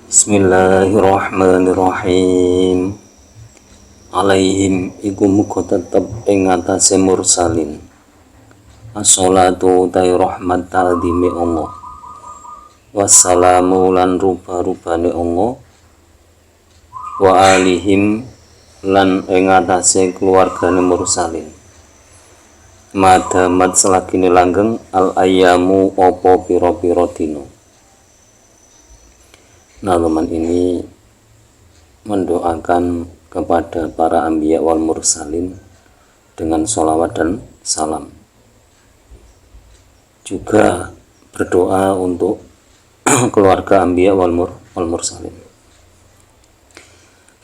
Bismillahirrahmanirrahim. Alaihim iku muga tetep ing ngatasé mursalin as-sholatu utai rahmat ta'dhimi Allah, wassalamu lan rupa-rupane Allah, wa alihim lan ing ngatasé keluargane mursalin madamat selagine langgeng al ayyamu apa pira-pira dina. Naluman ini mendoakan kepada para anbiya wal mursalin dengan sholawat dan salam. Juga berdoa untuk keluarga anbiya wal mursalin.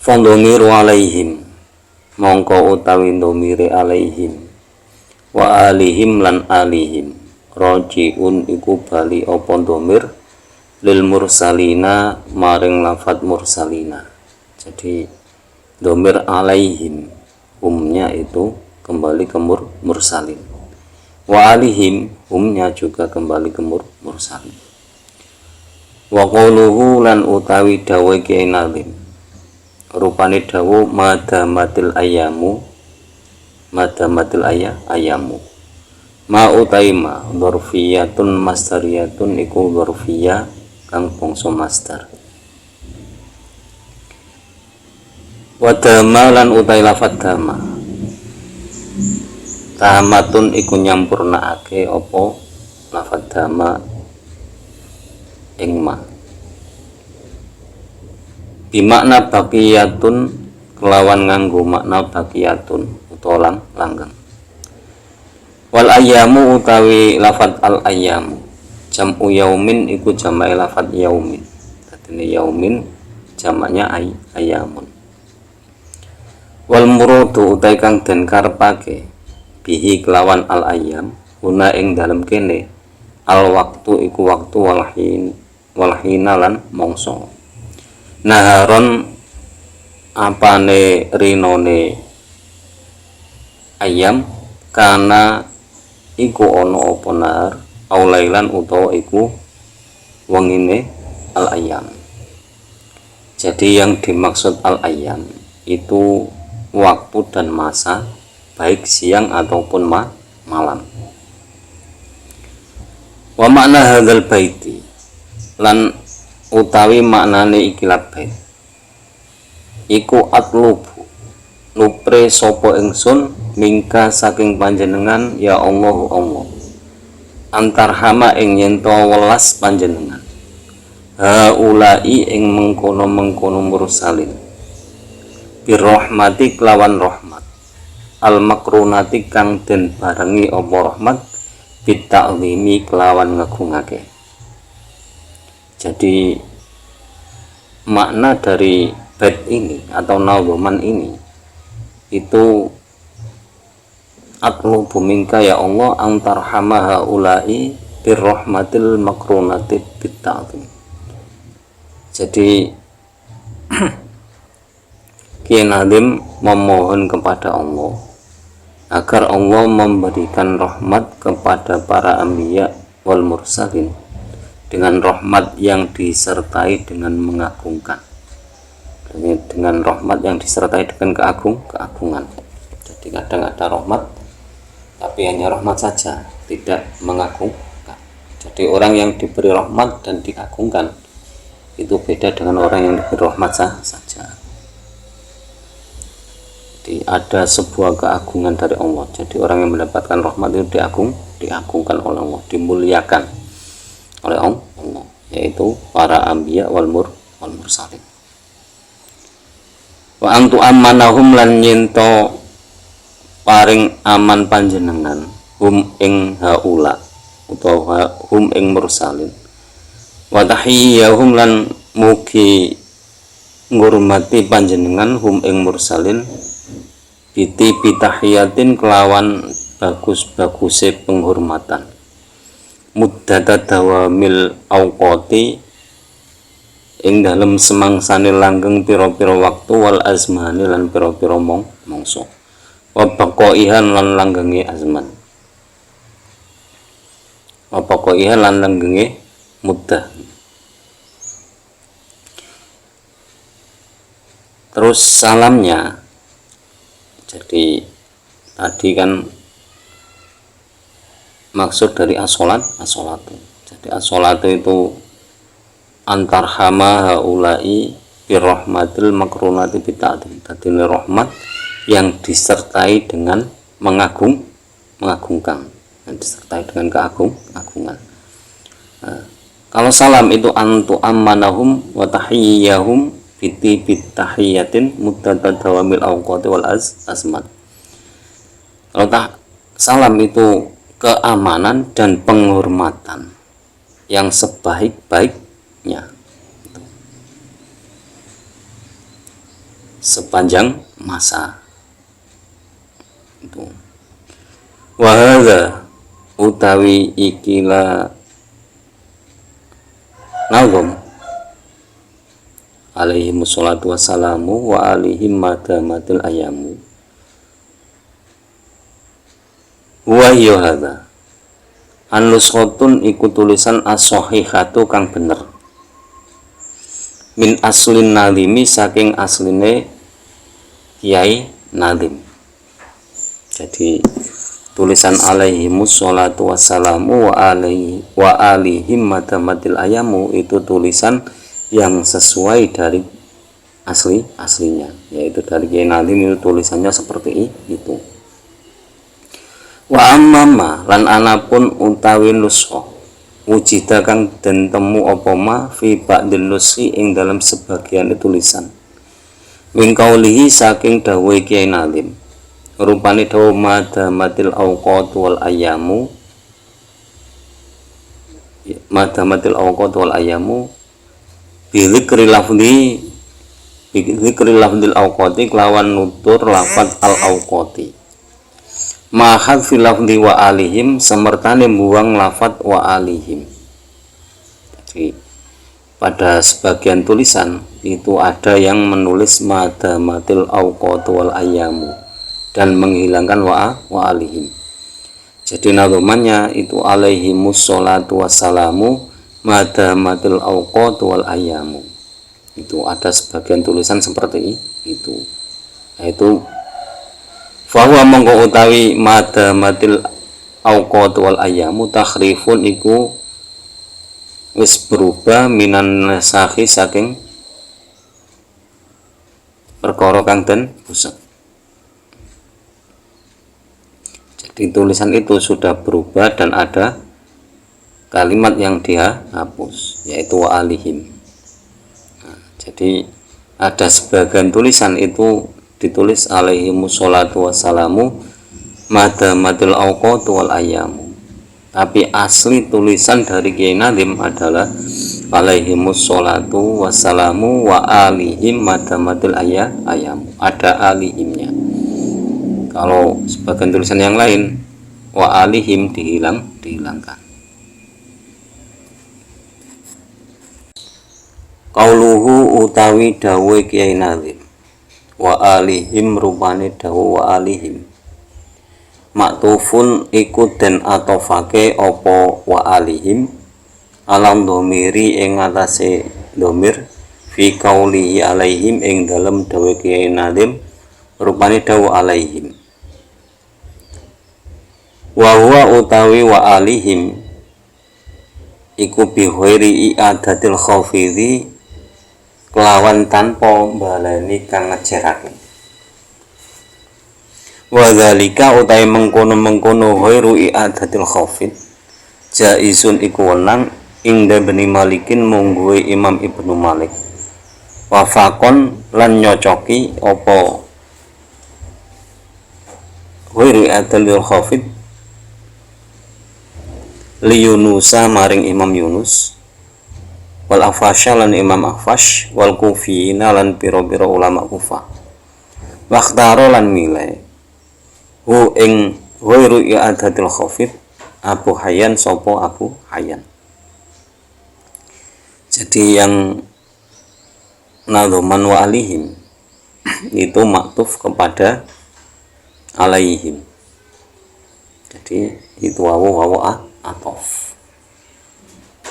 Fadhomiru alaihim, mongko utawi ndomire alaihim, wa alihim lan alihim, rojiun iku bali apa dhamir lil mursalina maring lafad mursalina. Jadi dhamir alaihim humnya itu kembali ke mursalin, wa alihim humnya juga kembali ke mursalin. Wa qawluhu lan utawi dawe Kiai Nazim, rupane dawu madamatil ayamu, madamatil ayamu, ma utaima dzarfiyatun masdariyatun iku dzarfiyah kang bangsa masdar. Wa dama lan utai lafadz dama, tamatun iku nyampurnaake apa lafadz dama ing ma, bimakna baqiyatun kelawan nganggo makna baqiyatun utawa langgeng. Wal ayyamu utawi lafadz al ayyamu jam'u yaumin iku jama'i lafadz yaumin. Dadine yaumin jamaknya ayyamun. Wal muradu utai kang den karepake bihi kelawan al ayyam guna ing dalem kene al waktu iku waktu wal hina lan mangsa. Naharon apane rinone ayam kana iku ono apa nahar aulailan utawa iku wengine al ayam. Jadi yang dimaksud al ayam itu waktu dan masa, baik siang ataupun malam. Wa makna hadzal baiti lan utawi maknane ikilat bait iku atlubu lupre sapa ingsun mingka saking panjenengan ya Allahu Allah, antarhama ing yento welas panjenengan haulai ing mengkono mursalin birrahmati kelawan rahmat al makrunati kang den barengi apa rahmat bita'zimi kelawan ngagungake. Jadi makna dari bait ini atau nadzuman ini itu atlubu minka ya Allah antarhama haulai birrahmatil makrunati bita'zim. Jadi Kiai Nazim memohon kepada Allah agar Allah memberikan rahmat kepada para anbiya wal mursalin dengan rahmat yang disertai dengan mengagungkan, dengan rahmat yang disertai dengan keagungan. Jadi kadang ada rahmat tapi hanya rahmat saja, tidak mengagungkan. Jadi orang yang diberi rahmat dan diagungkan itu beda dengan orang yang diberi rahmat saja. Jadi ada sebuah keagungan dari Allah. Jadi orang yang mendapatkan rahmat itu diagungkan oleh Allah, dimuliakan oleh Allah, yaitu para anbiya wal mursalin. Wa antu amanahum lan nyento paring aman panjenengan hum ing haula utawa hum ing mursalin, wa tahiyyahum lan mugi ngurmati panjenengan hum ing mursalin biti bitahiyatin kelawan bagus-baguse penghormatan muddata dawamil awqati ing dalem semangsane langgeng pira-pira waktu wal azmani lan pira-pira mangsa wa baqaihan lan langgenge azman wa baqaihan lan langgenge muddah. Terus salamnya, jadi tadi kan maksud dari as-sholatu. Jadi as-sholatu itu antar hama haulai birrahmatil makrunati bita'atim. Tadi rahmat yang disertai dengan mengagungkan, yang disertai dengan keagungan. Nah, kalau salam itu antu ammanahum wa tahiyyahum bitahiyatin muddata dawamil awqati wal azmat. Kalau salam itu keamanan dan penghormatan yang sebaik-baiknya sepanjang masa itu. Wahada utawi ikilah nazam alaihi musholatu wassalamu wa alihim madamatil ayamu wa yohada an-nuskhatun iku tulisan as-sahihatu kang bener min aslin nadhimi saking asline Kiai Nadhim. Jadi tulisan alaihi musholatu wassalamu wa alihim madamatil ayamu itu tulisan yang sesuai dari aslinya, yaitu dari Kiai Nadhim itu tulisannya seperti itu. Wa ammama lan anapun utawi nuskha wujida kang den temu apa ma fi ba'dil nuskhi ing dalam sebagian tulisan min qaulihi saking dawuh Kiai Nadhim rupane dawuh madamatil awqat wal ayamu bidzikri lafdil awqati kelawan nutur lafaz al awqati mahal fil lafdi wa alihim semertane buang lafaz wa alihim. Jadi pada sebagian tulisan itu ada yang menulis madamatil awqat wal ayamu dan menghilangkan wa alihim. Jadi nazomannya itu alaihimus sholatu wassalamu madamatil awqat wal ayamu. Itu ada sebagian tulisan seperti itu, yaitu fahuwa mongko utawi madamatil awqat wal ayamu takhrifun iku wis berubah minan nasakhi saking perkara kang den busek. Jadi tulisan itu sudah berubah dan ada kalimat yang dia hapus, yaitu wa alihim. Nah, jadi ada sebagian tulisan itu ditulis alaihimus sholatu wassalamu madamatil awqat wal ayamu, tapi asli tulisan dari Kiai Nadhim adalah alaihimus sholatu wassalamu wa alihim madamatil ayamu, ada alihimnya. Kalau sebagian tulisan yang lain wa alihim dihilangkan. Qauluhu utawi dawuh Kiai Nadhim wa alihim rupane dawuh wa alihim maktufun iku den atofake apa wa alihim alam domiri ing atase domir fi qaulihi alaihim ing dalem dawuh Kiai Nadhim rupane dawuh alaihim. Wa huwa utawi wa alihim iku bi ghairi i'adatil khafidhi kelawan tanpa baleni kang ngejerake. Wa dzalika utawi mengkono-mengkono ghairu i'adatil khafid jaizun iku wenang inda Ibnu Malikin mungguhe Imam Ibnu Malik. Wafakon lan nyocoki apa ghairu i'adatil khafid li Yunusa maring Imam Yunus wal Afasha lan Imam Afash wal Kufiyina lan pira-pira ulama Kufah wakhtaro lan milih hu ing ghairu i'adatil khafid Abu Hayyan sopo Abu Hayyan. Jadi yang nadhoman wa alihim itu maktuf kepada alaihim, jadi itu wawu atof.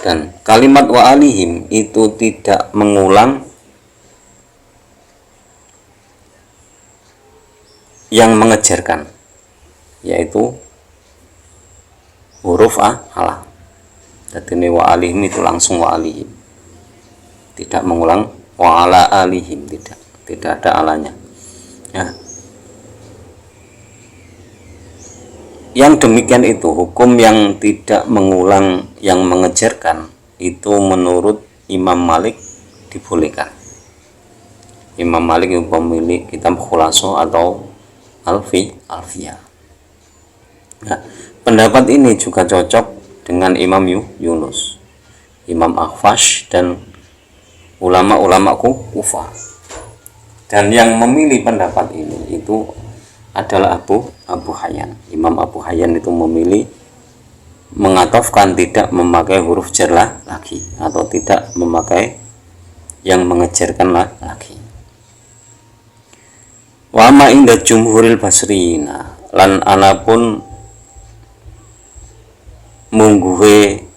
Dan kalimat wa alihim itu tidak mengulang yang mengejarkan, yaitu huruf ala. Jadi ini wa alihim itu langsung wa alihim, tidak mengulang wa ala alihim, tidak ada alanya ya. Yang demikian itu hukum yang tidak mengulang yang mengejarkan itu menurut Imam Malik dibolehkan. Imam Malik yang pemilik kitab Khulaso atau Alfiyah. Nah, pendapat ini juga cocok dengan Imam Yunus, Imam Akhfash, dan ulama-ulama Kufah. Dan yang memilih pendapat ini itu adalah Abu Hayyan. Imam Abu Hayyan itu memilih mengatofkan tidak memakai huruf jar lagi, atau tidak memakai yang mengejarkan lagi. Wa ma inda jumhuril basriyina, lan anapun mungguhe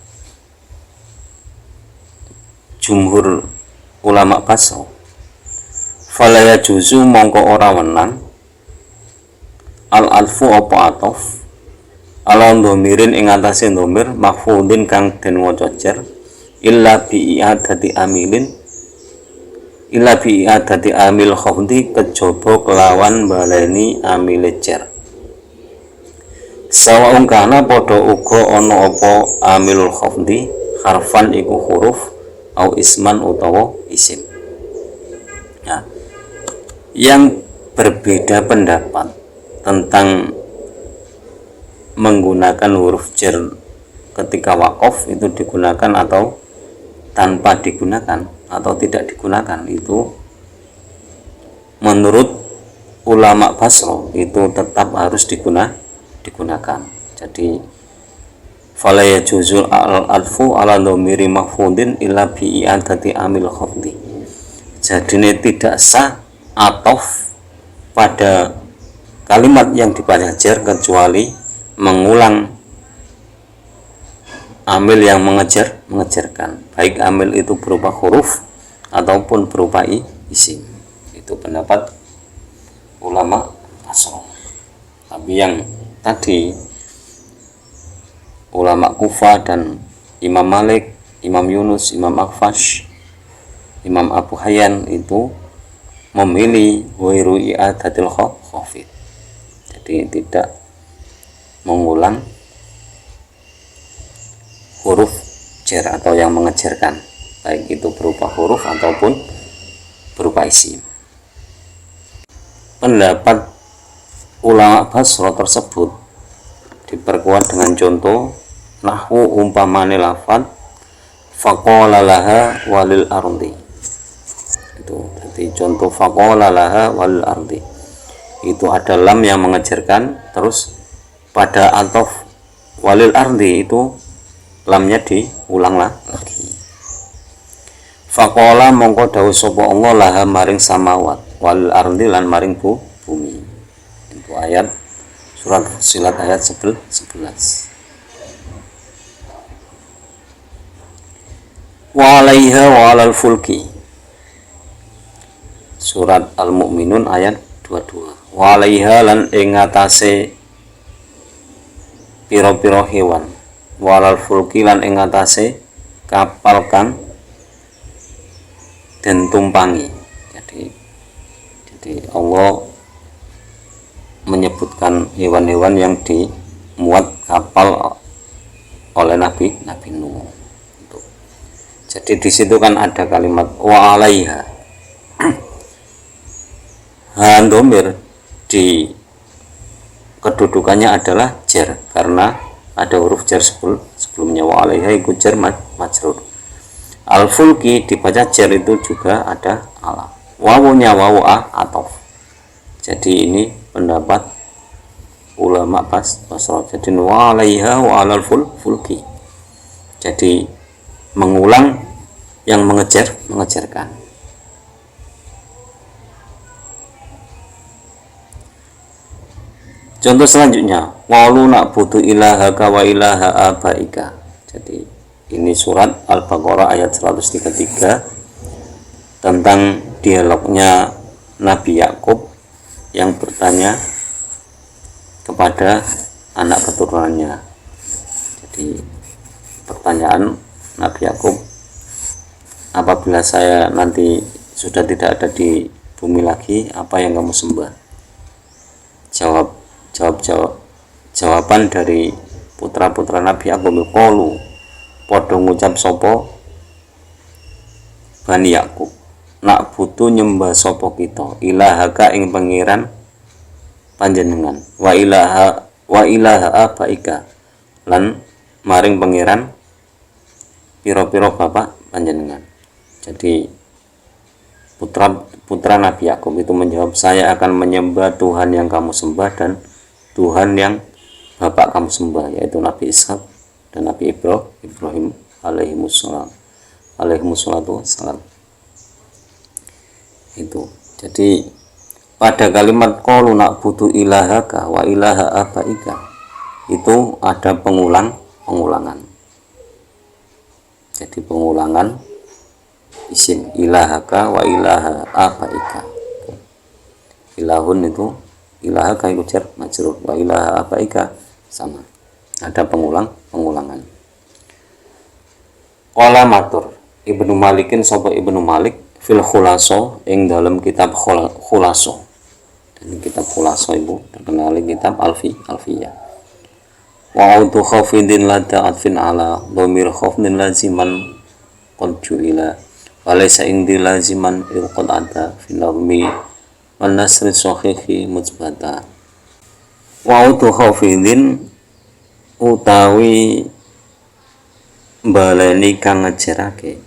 jumhur ulama Basra, falaya juzu mongko ora wenang al-alfu apa atof ala dhamirin ing atase dhamir mahfudin kang den waca jar illa bi i'adati amil khafdi kejaba kelawan baleni amil jar. Sawaung kana padha uga ana apa amilul khafdi harfan iku huruf au isman utawa isim. Ya. Yang berbeda pendapat tentang menggunakan huruf jar ketika waqaf itu digunakan atau tanpa digunakan atau tidak digunakan, itu menurut ulama Basra itu tetap harus digunakan. Jadi fala yajuzul alfu ala dhamiri mahfudin illa bi i'adati amil khafdi. Jadi ini tidak sah atof pada kalimat yang dibaca jar kecuali mengulang amil yang mengejarkan, baik amil itu berupa huruf ataupun berupa isim. Itu pendapat ulama Basra. Tapi yang tadi ulama Kufah dan Imam Malik, Imam Yunus, Imam Akhfash, Imam Abu Hayyan itu memilih wairu i'adatil khafid. Jadi tidak mengulang huruf jar atau yang mengejarkan, baik itu berupa huruf ataupun berupa isim. Pendapat ulama Basra tersebut diperkuat dengan contoh nahwu umpamane lafad faqala laha walil ardi. Itu jadi contoh faqala laha walil ardi. Itu ada lam yang mengejarkan, terus pada atof walil ardi itu lamnya diulang lagi. Faqala mongko dawuh sapa Allah laha maring samawat walil ardi lan maring bumi. Itu ayat surat Fussilat ayat 11. Wa 'alaiha wa 'alal fulki. Surat Al-Mu'minun ayat 22. Wa 'alaiha lan ing atase pira-pira hewan, wa 'alal fulki lan ing atase kapal kang den tumpangi. Jadi Allah menyebutkan hewan-hewan yang dimuat kapal oleh Nabi Nuh. Jadi di situ kan ada kalimat wa 'alaiha. Dhamir di kedudukannya adalah jar karena ada huruf jar sebelumnya. Wa 'alaiha iku jar majrur. Al-fulki dibaca jar itu juga ada ala. Wawunya wawu atof. Jadi ini pendapat ulama Basra. Jadi wa 'alaiha wa 'alal fulki. Jadi mengulang yang mengejarkan. Contoh selanjutnya, walu na'budu ilahaka wa ilaha abaika. Jadi ini surat Al-Baqarah ayat 133 tentang dialognya Nabi Yakub yang bertanya kepada anak keturunannya. Jadi pertanyaan Nabi Yakub, apabila saya nanti sudah tidak ada di bumi lagi, apa yang kamu sembah? Jawaban dari putra-putra Nabi Yakub, qalu padha ngucap sapa Bani Yakub, nak butuh nyembah sapa kita ilahaka ing pangeran panjenengan, wa ilaha abaika lan maring pangeran pira-pira bapak panjenengan. Jadi putra Nabi Yakub itu menjawab, saya akan menyembah Tuhan yang kamu sembah dan Tuhan yang bapak kamu sembah, yaitu Nabi Ishak dan Nabi Ibrahim alaihimussalatu wassalam. Itu. Jadi pada kalimat qalu na'budu ilahaka wa ilaha abaika itu ada pengulangan. Jadi pengulangan isim ilahaka wa ilaha abaika. Ilahun itu ilahaka itu jar majrur, wa ilaha abaika sama. Ada pengulangan. Qala matur Ibnu Malikin sapa Ibnu Malik fil khulaso ing dalam kitab khulaso. Dan kitab khulaso ibu terkenal kitab alfiyah. Wa autu khafidin lada atfin ala dhamir khafdin laziman qad ju'ila wa laysa indi laziman il qad ada fi nazmi wan nasri sahihi mujbata. Wa autu khafidin utawi baleni kang ngejerake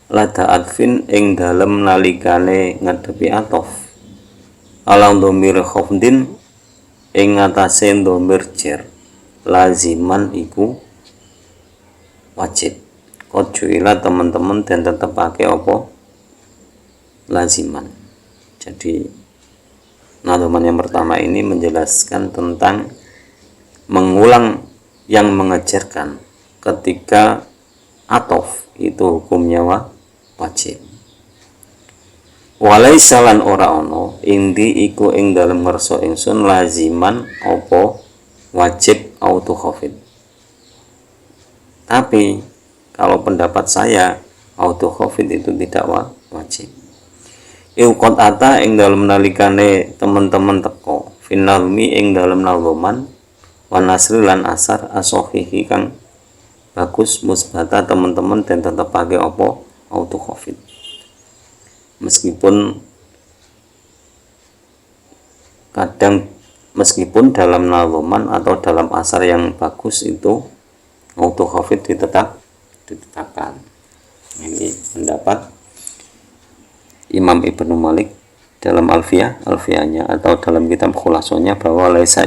lada atfin ing dalem nalikane ngadepi atof alang dhamir khafdin ing atase dhamir jar laziman iku wajib. Kojuila teman-teman dan tetap pakai apa laziman. Jadi nadoman yang pertama ini menjelaskan tentang mengulang yang mengajarkan ketika atof itu hukumnya wajib. Walaisa lan ora ono indi iku ing dalem ngerso ingsun laziman apa wajib auto khafid. Tapi kalau pendapat saya auto khafid itu tidak wajib. Iqad ata ing dalem nalikane teman-teman teko finalmi ing dalem nazoman wa nasri lan asar asohihi kang bagus musbata teman-teman dan tetap pakai apa auto khafid. Meskipun dalam nazoman atau dalam asar yang bagus itu auto khafid ditetapkan. Ini pendapat Imam Ibnu Malik dalam alfiyahnya atau dalam kitab khulasonya bahwa laisa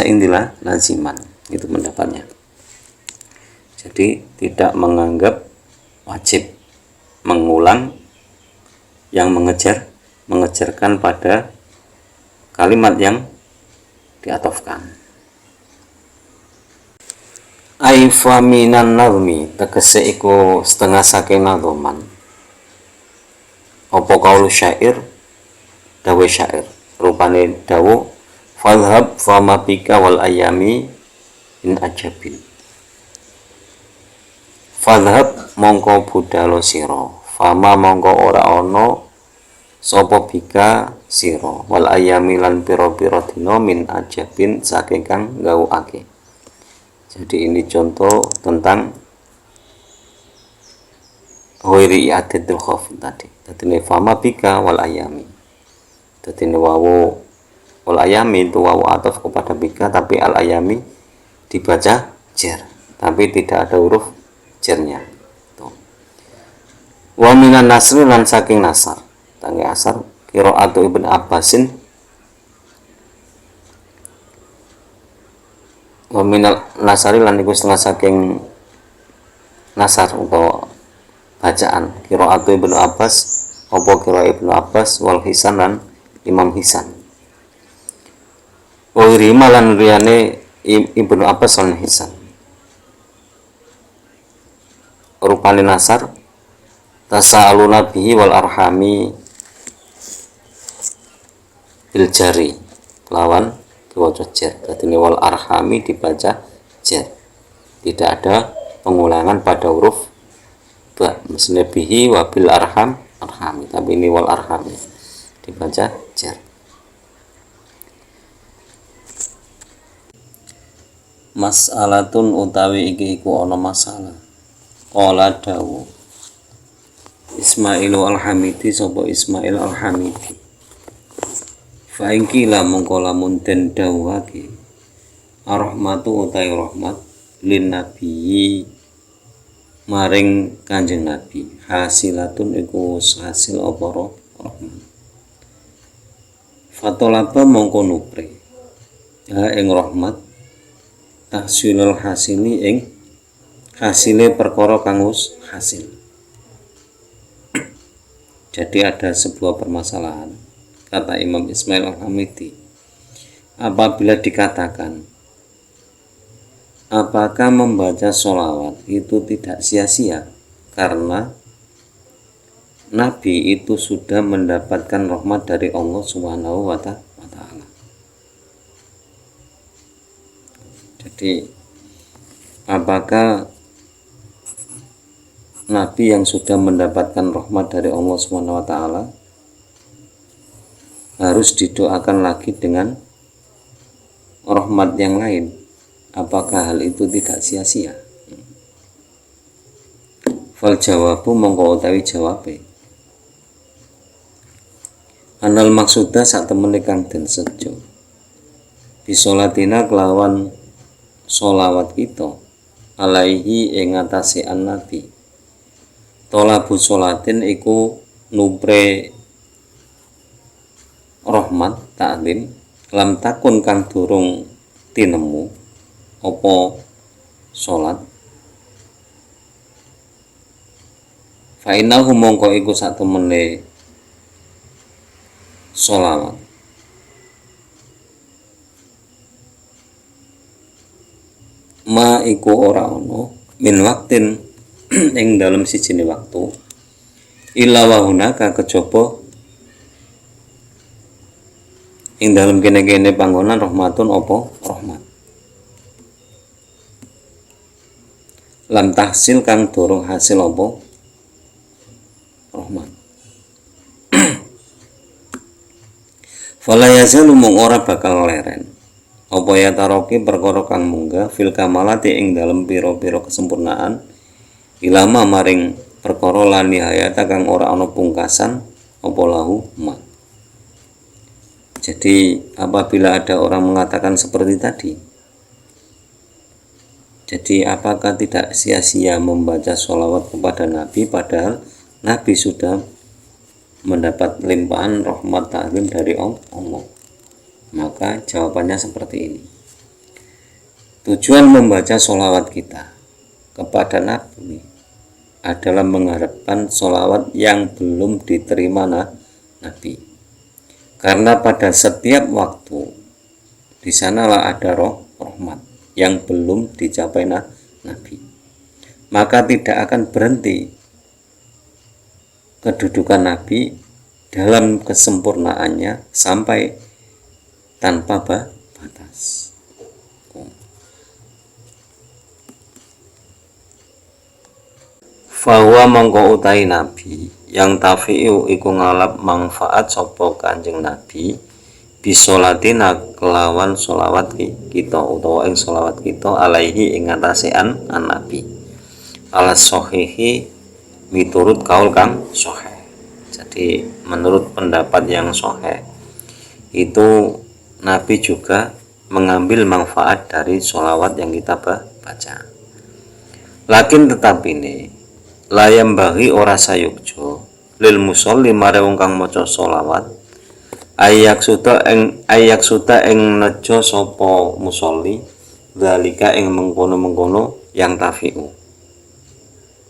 indilah laziman, itu pendapatnya. Jadi tidak menganggap wajib mengulang yang mengejarkan pada kalimat yang diatofkan. Aifa minan nazmi tegese iku setengah saking nazoman. Apa kaulu syair dawe syair rupane dawu fadhhab fama bika wal ayami in ajabin. Fadhhab mongko budalo sira, fama mongko ora ono sapa bika sira wal ayami lan pira-pira dina min ajabin saking kang gawuake. Jadi ini contoh tentang ghairi i'adatul khafid tadi. Dadi fama bika wal ayami. Dadi wawu wal ayami itu wawu ataf kepada bika, tapi al ayami dibaca jar, tapi tidak ada huruf jarnya. Wa minan nasri lan saking nasar. Tangge asar qiraatu Ibnu Abbasin wa minal nasari lan iku setengah saking nasar atau bacaan qiraatu Ibnu Abbas apa qiraat Ibnu Abbas wal Hisan lan Imam Hisan wa rima lan riyane Ibnu Abbas lan Hisan. Rupane nasar tasa'aluna bihi wal arhami bil jari. kelawan diwaca jar. Dadi wal arhami dibaca jar. Tidak ada pengulangan pada huruf ba. Mesne bihi wabil arham arhami, tapi ini wal arhami dibaca jar. Mas'alatun utawi iki iku ana masalah. Qala dawu Ismailu al-Hamidi, sapa Ismail al-Hamidi. Fa in qila mongko lamun den dawuhake ar-rahmatu utai rahmat lin nabiyyi maring Kanjeng Nabi, hasilatun iku hasil apa rahmat. Fatolaba mongko nupre ha ing rahmat tahsilul hasili ing hasile perkara kang wis hasil. Jadi ada sebuah permasalahan, kata Imam Ismail al-Hamidi, apabila dikatakan apakah membaca sholawat itu tidak sia-sia karena Nabi itu sudah mendapatkan rahmat dari Allah Subhanahu wa Ta'ala. Jadi apakah Nabi yang sudah mendapatkan rahmat dari Allah Subhanahu wa Ta'ala harus didoakan lagi dengan rahmat yang lain? Apakah hal itu tidak sia-sia? Fal jawabu mongko utawi jawabe anal maksuda sak temene kang den sejo bisolatina kelawan sholawat kita alaihi ing atase an-nabi. Tolabu sholatin iku nupre rahmat ta'lim lam takun kang durung tinemu apa sholat. Fa innahu mongko iku sak temene sholawat ma iku ora ono min waktin ing dalam sijine waktu illa wa hunaka kejaba ing dalam kene-kene panggonan rahmatun apa rahmat lam tahsil kang durung hasil apa rahmat. Fala yazalu mung ora bakal leren apa ya taroki perkara kang munggah fil kamalati ing dalam pira-pira kesempurnaan ilama maring perkara lan nihayata kang ora ana pungkasan apa lahu ma. Jadi apabila ada orang mengatakan seperti tadi, jadi apakah tidak sia-sia membaca sholawat kepada Nabi padahal Nabi sudah mendapat limpahan rahmat ta'lim dari Allah? Maka jawabannya seperti ini. Tujuan membaca sholawat kita kepada Nabi adalah mengharapkan sholawat yang belum diterima Nabi. Karena pada setiap waktu di sanalah ada rahmat yang belum dicapai Nabi. Maka tidak akan berhenti kedudukan Nabi dalam kesempurnaannya sampai tanpa batas. Fahuwa mongko utai Nabi yang tafi'u iku ngalap manfaat sapa Kanjeng Nabi bisolatina kelawan sholawat kita utawa ing sholawat kita alaihi ing atase an Nabi alas sohihi miturut kaul kang soheh. Jadi menurut pendapat yang soheh itu Nabi juga mengambil manfaat dari sholawat yang kita baca. Lakin tetapi ini layam bagi ora sayukjo lil musolli mare wong kang maca sholawat ayak suta ing nejo sapa musolli dalika ing mengkono-mengkono yang tafi'u.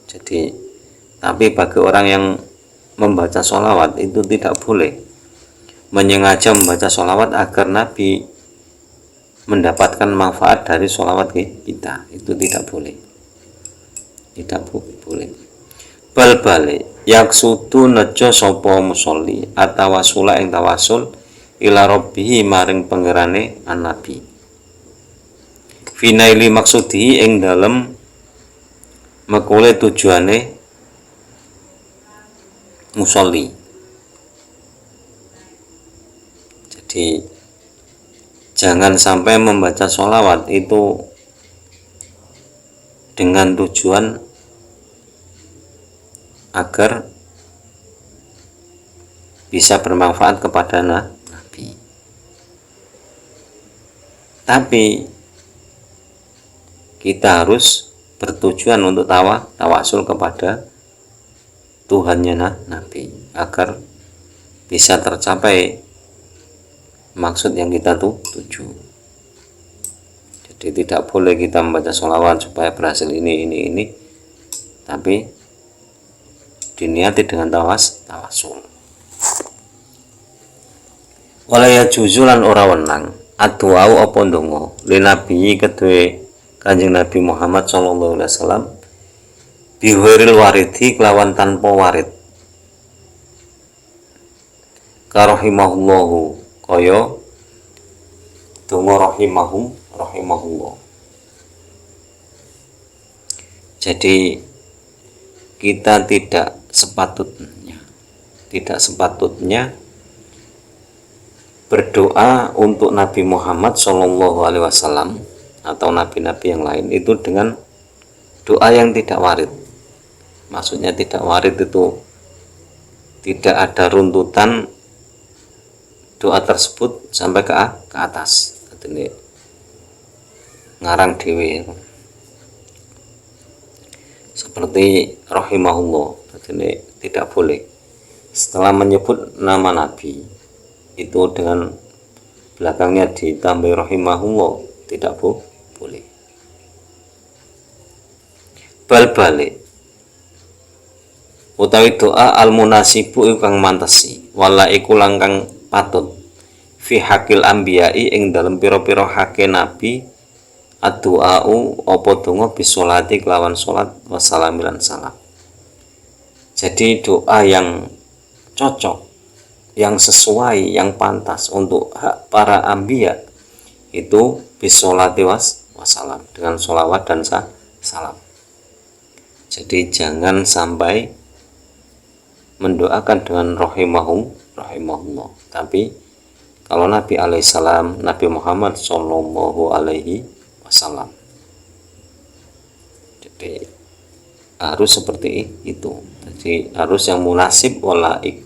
Jadi tapi bagi orang yang membaca sholawat itu tidak boleh menyengaja membaca sholawat agar Nabi mendapatkan manfaat dari sholawat kita. Itu tidak boleh. Tidak boleh. Bal balik yaksudu nejo sapa musolli atawasula ing tawasul ila rabbihi maring pangerane an-nabi. Finaili maksudi ing dalem mekule tujuane musolli. Jadi jangan sampai membaca sholawat itu dengan tujuan agar bisa bermanfaat kepada Nabi, tapi kita harus bertujuan untuk tawasul kepada Tuhannya Nabi agar bisa tercapai maksud yang kita tuju. Jadi tidak boleh kita membaca sholawat supaya berhasil ini, tapi diniati dengan tawasul. Walaya juzulan ora wenang addu'au apa ndonga li nabi kedue Kanjeng Nabi Muhammad sallallahu alaihi wasallam bihuril waridi kelawan tanpa warid. Karahimahullahu kaya donga rahimahullah. Jadi kita tidak sepatutnya berdoa untuk Nabi Muhammad sallallahu alaihi wasallam atau nabi-nabi yang lain itu dengan doa yang tidak warid. Maksudnya tidak warid itu tidak ada runtutan doa tersebut sampai ke atas. Jadi ngarang dewi seperti rahimahullah. Jadi tidak boleh setelah menyebut nama Nabi itu dengan belakangnya ditambah rahimahullah, tidak boleh. Bal-balik utawi doa al-munasibu kang mantesi wala iku langkang patut fi hakil anbiya'i ing dalem pira-pira hake nabi ad-du'a'u apa donga bisolati kelawan salat wassalamilan salam. Jadi doa yang cocok, yang sesuai, yang pantas untuk hak para anbiya itu bisolati wassalam, dengan sholawat dan salam. Jadi jangan sampai mendoakan dengan rahimahullah. Tapi kalau Nabi alaihissalam, Nabi Muhammad sallallahu alaihi wasallam, jadi harus seperti itu. Jadi harus yang munasib walaik,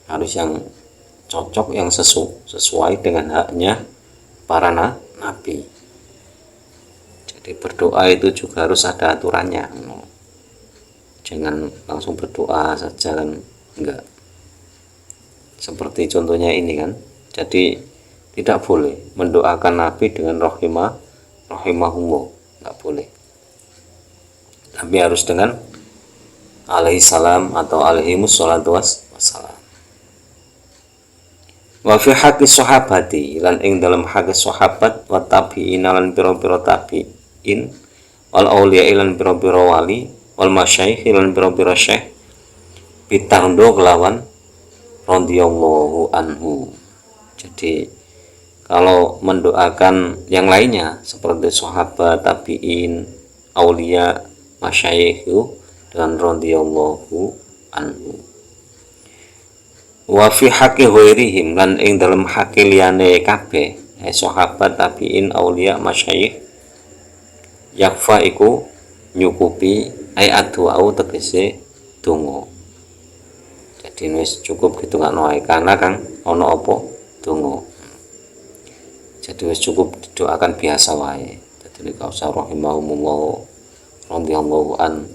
harus yang cocok, yang sesuai dengan haknya para nabi. Jadi berdoa itu juga harus ada aturannya. Jangan langsung berdoa saja kan, enggak. Seperti contohnya ini kan. Jadi tidak boleh mendoakan Nabi dengan rahimahullah, enggak boleh. Tapi harus dengan alaihi salam atau alaihimus sholatu wassalam. Wa fi haqqi sahabati lan ing dalam hak sahabat wa tabi'in lan pira-pira tabi'in wal auliya lan pira-pira wali wal masyayikh lan pira-pira syekh bitando kelawan radhiyallahu anhu. Jadi kalau mendoakan yang lainnya seperti sahabat, tabi'in, aulia, masyayikh dengan radhiyallahu anhu. Wa fi haqqi ghairihim lan ing dalem haqqi liyane kabeh sahabat, tabi'in, aulia, masyayikh yakfa iku nyukupi ay addu'au tegese donga. Jadi wis cukup gitu gak noai karena kang ono apa donga. Jadi wis cukup didoakan biasa wae. Jadi gak usah rahimahumullah, radhiyallahu an.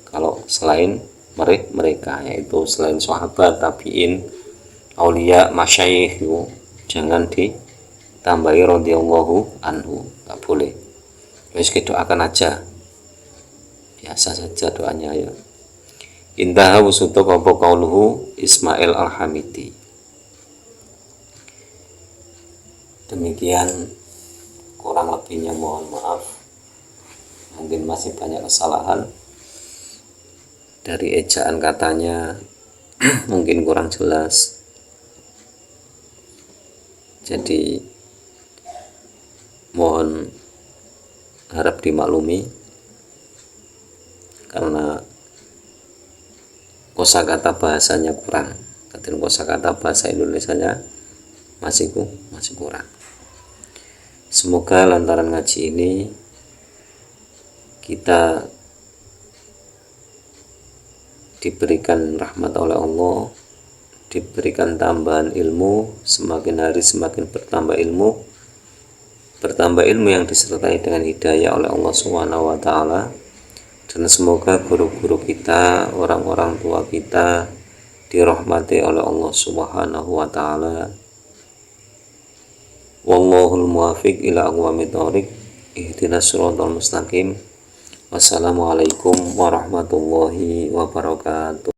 Kalau selain mereka yaitu selain sahabat, tabi'in, aulia, masyayikh jangan ditambahi radhiyallahu anhu, gak boleh. Wis doakan aja biasa saja doanya ya. Indah wusuto apa qauluhu Ismail Al-Hamidi. Demikian, kurang lebihnya mohon maaf, mungkin masih banyak kesalahan dari ejaan katanya mungkin kurang jelas, Jadi mohon harap dimaklumi karena kosakata bahasanya kurang, dan kosakata bahasa Indonesianya masih kurang. Semoga lantaran ngaji ini kita diberikan rahmat oleh Allah, diberikan tambahan ilmu, semakin hari semakin bertambah ilmu yang disertai dengan hidayah oleh Allah Subhanahu wa taala. Dan semoga guru-guru kita, orang-orang tua kita dirahmati oleh Allah Subhanahu wa taala. Wallahul muwaffiq ila aqwamit thoriq. Ihdinas siratal mustaqim. Wassalamualaikum warahmatullahi wabarakatuh.